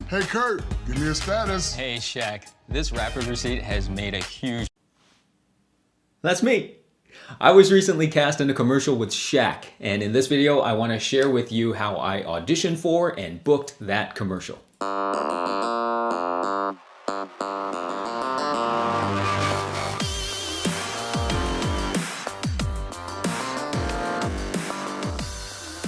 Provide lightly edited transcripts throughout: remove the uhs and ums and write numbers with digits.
Hey Kurt, give me a status. Hey Shaq, this rapid receipt has made a huge... That's me. I was recently cast in a commercial with SHAQ, and in this video I want to share with you how I auditioned for and booked that commercial.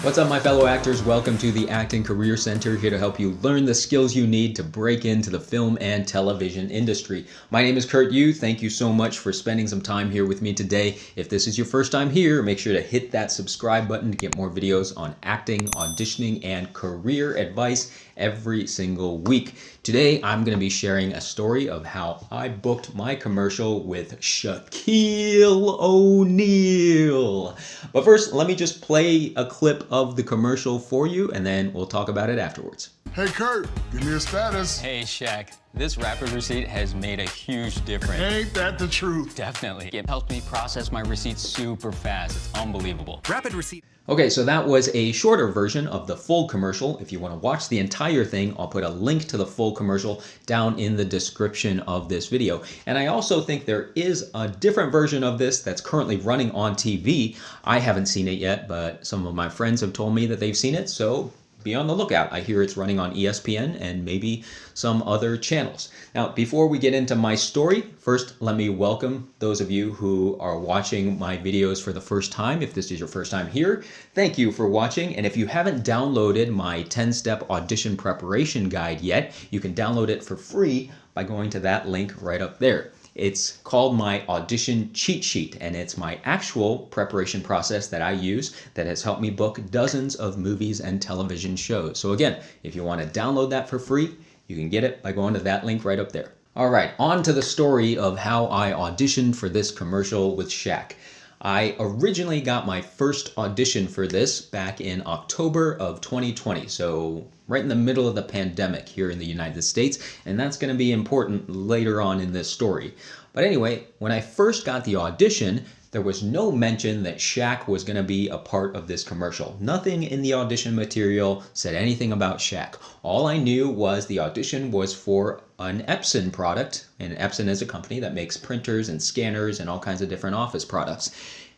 What's up, my fellow actors? Welcome to the Acting Career Center, here to help you learn the skills you need to break into the film and television industry. My name is Kurt Yu. Thank you so much for spending some time here with me today. If this is your first time here, make sure to hit that subscribe button to get more videos on acting, auditioning, and career advice every single week. Today, I'm going to be sharing a story of how I booked my commercial with Shaquille O'Neal. But first, let me just play a clip of the commercial for you, and then we'll talk about it afterwards. Hey Kurt, give me a status. Hey Shaq, this rapid receipt has made a huge difference. Ain't that the truth? Definitely. It helps me process my receipts super fast. It's unbelievable. Rapid receipt. Okay, so that was a shorter version of the full commercial. If you want to watch the entire thing, I'll put a link to the full commercial down in the description of this video. And I also think there is a different version of this that's currently running on TV. I haven't seen it yet, but some of my friends have told me that they've seen it, so be on the lookout. I hear it's running on ESPN and maybe some other channels. Now, before we get into my story, first let me welcome those of you who are watching my videos for the first time. If this is your first time here, thank you for watching. And if you haven't downloaded my 10-step audition preparation guide yet, you can download it for free by going to that link right up there. It's called my audition cheat sheet, and it's my actual preparation process that I use that has helped me book dozens of movies and television shows. So again, if you want to download that for free, you can get it by going to that link right up there. All right, on to the story of how I auditioned for this commercial with SHAQ. I originally got my first audition for this back in October of 2020, so right in the middle of the pandemic here in the United States, and that's going to be important later on in this story. But anyway, when I first got the audition, there was no mention that SHAQ was going to be a part of this commercial. Nothing in the audition material said anything about SHAQ. All I knew was the audition was for an Epson product, and Epson is a company that makes printers and scanners and all kinds of different office products.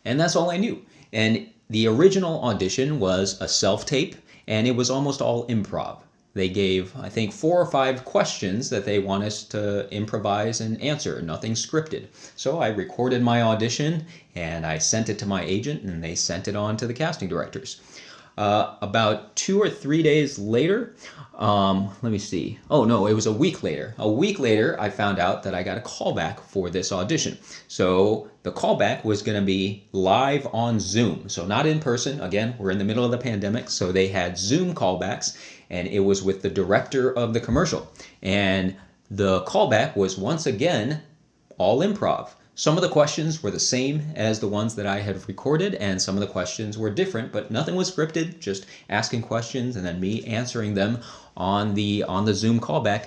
And that's all I knew. And the original audition was a self-tape, and it was almost all improv. They gave, I think, 4 or 5 questions that they want us to improvise and answer, nothing scripted. So I recorded my audition and I sent it to my agent, and they sent it on to the casting directors. About 2 or 3 days later, let me see. Oh no, it was a week later. A week later, I found out that I got a callback for this audition. So the callback was going to be live on Zoom. So not in person. Again, we're in the middle of the pandemic. So they had Zoom callbacks, and it was with the director of the commercial. And the callback was once again all improv. Some of the questions were the same as the ones that I had recorded, and some of the questions were different, but nothing was scripted, just asking questions and then me answering them on the Zoom callback.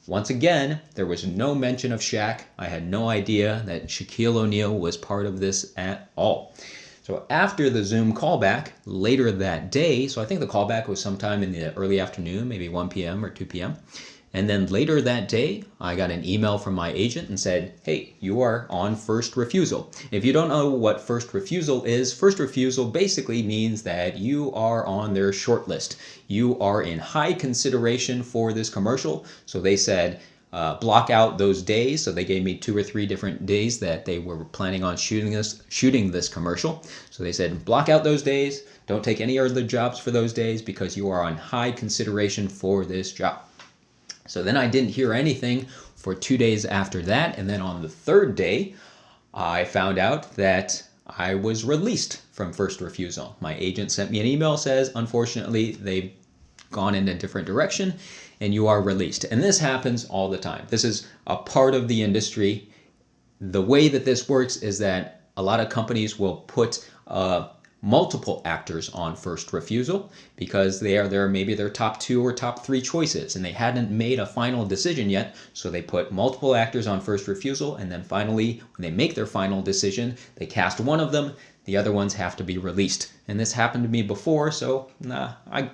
Once again, there was no mention of SHAQ. I had no idea that Shaquille O'Neal was part of this at all. So after the Zoom callback, later that day, so I think the callback was sometime in the early afternoon, maybe 1 p.m. or 2 p.m., and then later that day, I got an email from my agent and said, hey, you are on First Refusal. If you don't know what First Refusal is, First Refusal basically means that you are on their short list. You are in high consideration for this commercial. So they said, block out those days. So they gave me 2 or 3 different days that they were planning on shooting this commercial. So they said, block out those days. Don't take any other jobs for those days because you are on high consideration for this job. So then I didn't hear anything for 2 days after that. And then on the 3rd day, I found out that I was released from First Refusal. My agent sent me an email, says, unfortunately, they've gone in a different direction and you are released. And this happens all the time. This is a part of the industry. The way that this works is that a lot of companies will put multiple actors on First Refusal because they are maybe their top 2 or top 3 choices, and they hadn't made a final decision yet, so they put multiple actors on First Refusal, and then finally, when they make their final decision, they cast one of them, the other ones have to be released. And this happened to me before, so I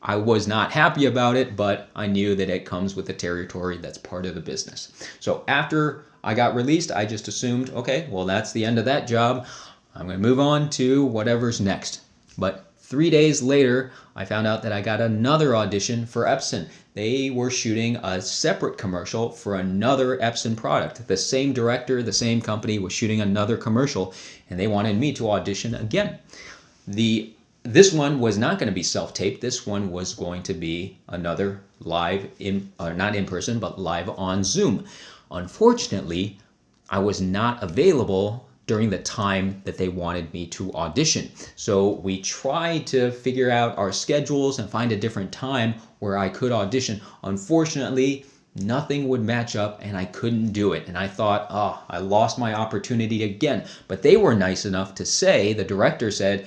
I was not happy about it, but I knew that it comes with the territory. That's part of the business. So after I got released, I just assumed, okay, well, that's the end of that job. I'm going to move on to whatever's next. But 3 days later, I found out that I got another audition for Epson. They were shooting a separate commercial for another Epson product. The same director, the same company was shooting another commercial, and they wanted me to audition again. This one was not going to be self-taped. This one was going to be another live, not in person, but live on Zoom. Unfortunately, I was not available during the time that they wanted me to audition. So we tried to figure out our schedules and find a different time where I could audition. Unfortunately, nothing would match up and I couldn't do it. And I thought, oh, I lost my opportunity again. But they were nice enough to say, the director said,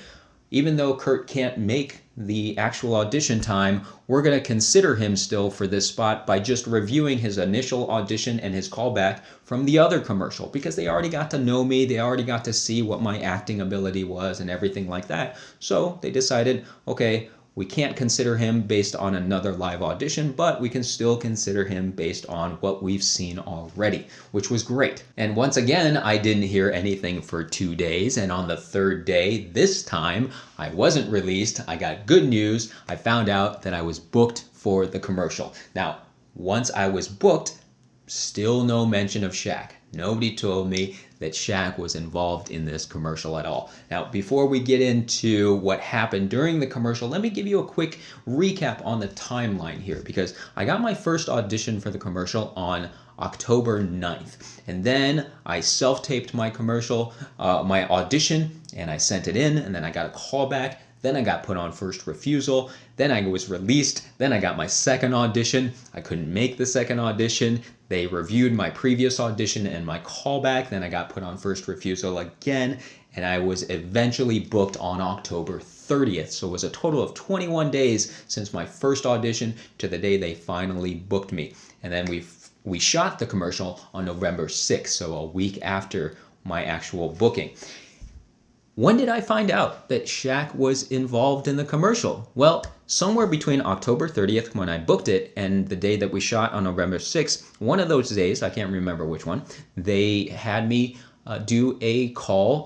even though Kurt can't make the actual audition time, we're going to consider him still for this spot by just reviewing his initial audition and his callback from the other commercial, because they already got to know me, they already got to see what my acting ability was and everything like that. So they decided, okay, we can't consider him based on another live audition, but we can still consider him based on what we've seen already, which was great. And once again, I didn't hear anything for 2 days. And on the third day, this time, I wasn't released. I got good news. I found out that I was booked for the commercial. Now, once I was booked, still no mention of SHAQ. Nobody told me that SHAQ was involved in this commercial at all. Now, before we get into what happened during the commercial, let me give you a quick recap on the timeline here, because I got my first audition for the commercial on October 9th. And then I self-taped my commercial, my audition, and I sent it in, and then I got a callback. Then I got put on First Refusal. Then I was released. Then I got my second audition. I couldn't make the second audition. They reviewed my previous audition and my callback. Then I got put on First Refusal again. And I was eventually booked on October 30th. So it was a total of 21 days since my first audition to the day they finally booked me. And then we shot the commercial on November 6th, so a week after my actual booking. When did I find out that SHAQ was involved in the commercial? Well, somewhere between October 30th when I booked it and the day that we shot on November 6th, one of those days, I can't remember which one, they had me do a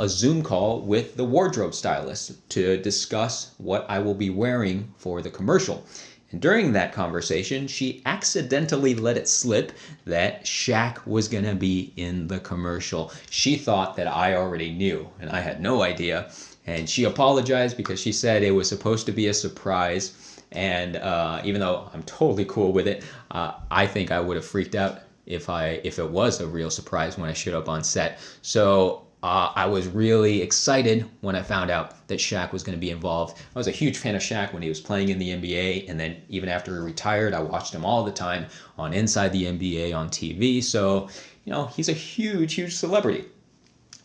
Zoom call with the wardrobe stylist to discuss what I will be wearing for the commercial. And during that conversation, she accidentally let it slip that SHAQ was going to be in the commercial. She thought that I already knew, and I had no idea. And she apologized because she said it was supposed to be a surprise. And even though I'm totally cool with it, I think I would have freaked out if it was a real surprise when I showed up on set. So I was really excited when I found out that SHAQ was going to be involved. I was a huge fan of SHAQ when he was playing in the NBA, and then even after he retired, I watched him all the time on Inside the NBA on TV. So, you know, he's a huge, huge celebrity.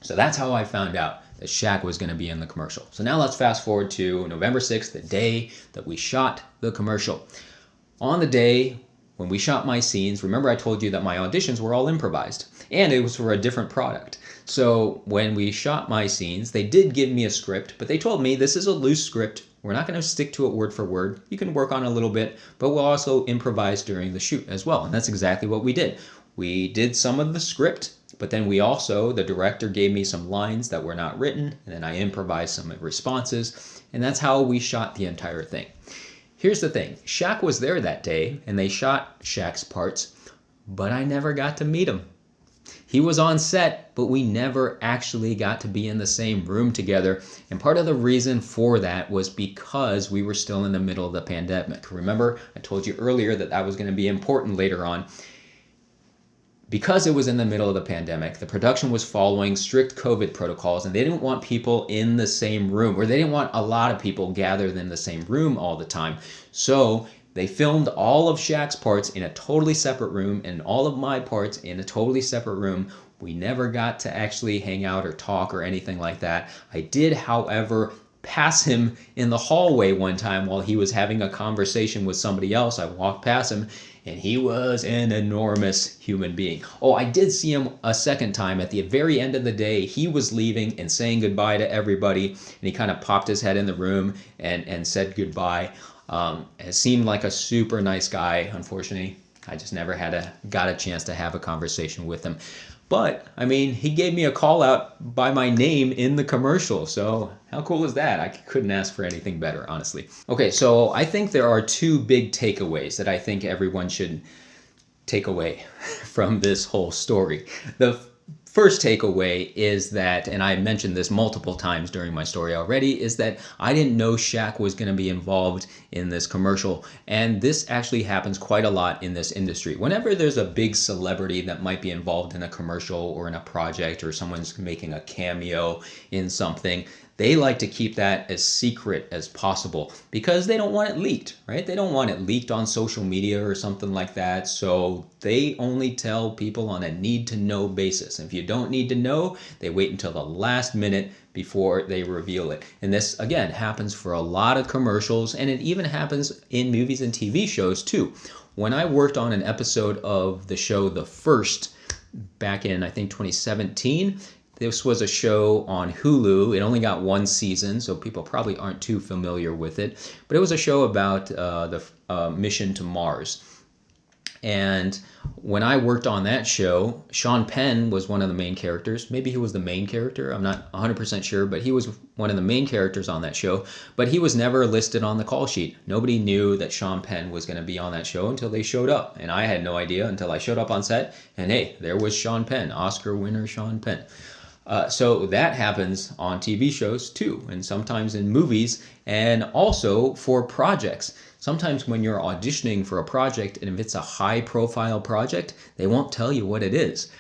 So that's how I found out that SHAQ was going to be in the commercial. So now let's fast forward to November 6th, the day that we shot the commercial. On the day when we shot my scenes, remember I told you that my auditions were all improvised, and it was for a different product. So when we shot my scenes, they did give me a script, but they told me this is a loose script. We're not going to stick to it word for word. You can work on it a little bit, but we'll also improvise during the shoot as well. And that's exactly what we did. We did some of the script, but then the director gave me some lines that were not written, and then I improvised some responses, and that's how we shot the entire thing. Here's the thing. SHAQ was there that day, and they shot SHAQ's parts, but I never got to meet him. He was on set, but we never actually got to be in the same room together. And part of the reason for that was because we were still in the middle of the pandemic. Remember, I told you earlier that that was going to be important later on. Because it was in the middle of the pandemic, the production was following strict COVID protocols, and they didn't want people in the same room, or they didn't want a lot of people gathered in the same room all the time. So they filmed all of SHAQ's parts in a totally separate room and all of my parts in a totally separate room. We never got to actually hang out or talk or anything like that. I did, however, pass him in the hallway one time while he was having a conversation with somebody else. I walked past him, and he was an enormous human being. Oh, I did see him a second time at the very end of the day. He was leaving and saying goodbye to everybody, and he kind of popped his head in the room and said goodbye. It seemed like a super nice guy. Unfortunately, I just never got a chance to have a conversation with him. But, I mean, he gave me a call out by my name in the commercial. So how cool is that? I couldn't ask for anything better, honestly. Okay, so I think there are two big takeaways that I think everyone should take away from this whole story. The first takeaway is that, and I mentioned this multiple times during my story already, is that I didn't know SHAQ was going to be involved in this commercial. And this actually happens quite a lot in this industry. Whenever there's a big celebrity that might be involved in a commercial or in a project, or someone's making a cameo in something, they like to keep that as secret as possible because they don't want it leaked, right? They don't want it leaked on social media or something like that. So they only tell people on a need-to-know basis. If you don't need to know, they wait until the last minute before they reveal it. And this, again, happens for a lot of commercials, and it even happens in movies and TV shows too. When I worked on an episode of the show The First back in, I think, 2017, this was a show on Hulu. It only got one season, so people probably aren't too familiar with it. But it was a show about the mission to Mars. And when I worked on that show, Sean Penn was one of the main characters. Maybe he was the main character. I'm not 100% sure, but he was one of the main characters on that show. But he was never listed on the call sheet. Nobody knew that Sean Penn was going to be on that show until they showed up. And I had no idea until I showed up on set. And hey, there was Sean Penn, Oscar winner Sean Penn. So that happens on TV shows too, and sometimes in movies, and also for projects. Sometimes when you're auditioning for a project, and if it's a high-profile project, they won't tell you what it is.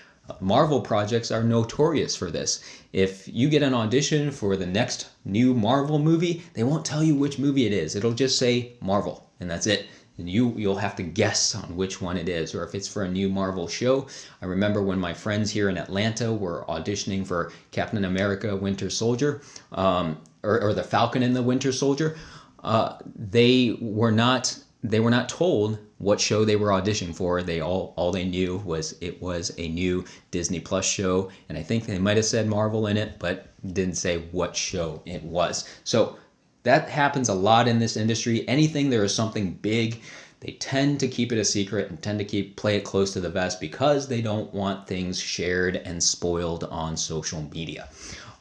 Marvel projects are notorious for this. If you get an audition for the next new Marvel movie, they won't tell you which movie it is. It'll just say Marvel, and that's it. And you'll have to guess on which one it is, or if it's for a new Marvel show. I remember when my friends here in Atlanta were auditioning for Captain America Winter Soldier, or the Falcon and the Winter Soldier. They were not told what show they were auditioning for. All they knew was it was a new Disney Plus show, and I think they might have said Marvel in it, but didn't say what show it was. So that happens a lot in this industry. Anything there is something big, they tend to keep it a secret and tend to play it close to the vest because they don't want things shared and spoiled on social media.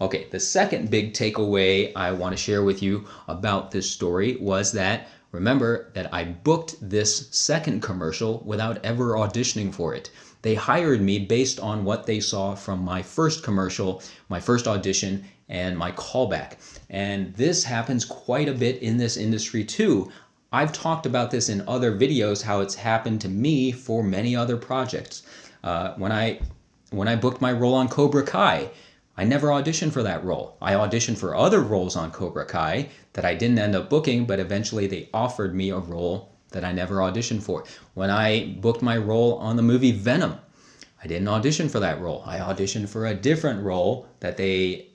Okay, the second big takeaway I want to share with you about this story was that, remember that I booked this second commercial without ever auditioning for it. They hired me based on what they saw from my first commercial, my first audition, and my callback. And this happens quite a bit in this industry too. I've talked about this in other videos, how it's happened to me for many other projects. When I booked my role on Cobra Kai, I never auditioned for that role. I auditioned for other roles on Cobra Kai that I didn't end up booking, but eventually they offered me a role that I never auditioned for. When I booked my role on the movie Venom, I didn't audition for that role. I auditioned for a different role that they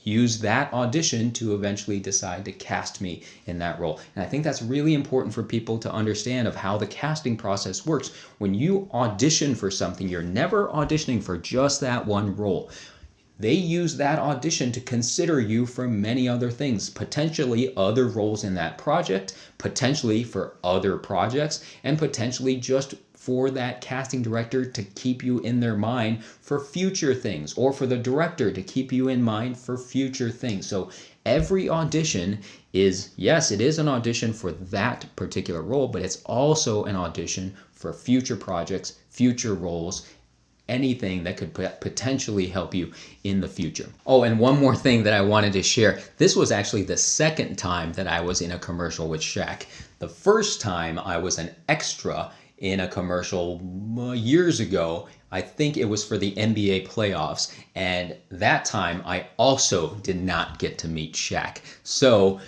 used that audition to eventually decide to cast me in that role. And I think that's really important for people to understand of how the casting process works. When you audition for something, you're never auditioning for just that one role. They use that audition to consider you for many other things, potentially other roles in that project, potentially for other projects, and potentially just for that casting director to keep you in their mind for future things, or for the director to keep you in mind for future things. So every audition is, yes, it is an audition for that particular role, but it's also an audition for future projects, future roles, anything that could potentially help you in the future. Oh, and one more thing that I wanted to share. This was actually the second time that I was in a commercial with SHAQ. The first time I was an extra in a commercial years ago. I think it was for the NBA playoffs. And that time I also did not get to meet SHAQ. So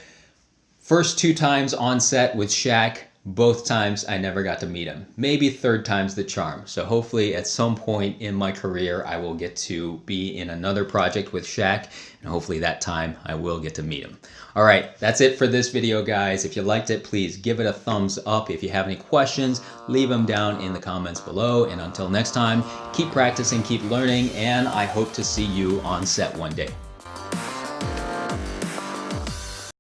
first two times on set with SHAQ, both times I never got to meet him. Maybe third time's the charm. So hopefully at some point in my career I will get to be in another project with SHAQ, and hopefully that time I will get to meet him. All right, that's it for this video, guys. If you liked it, please give it a thumbs up. If you have any questions, leave them down in the comments below. And until next time, keep practicing, keep learning, and I hope to see you on set one day.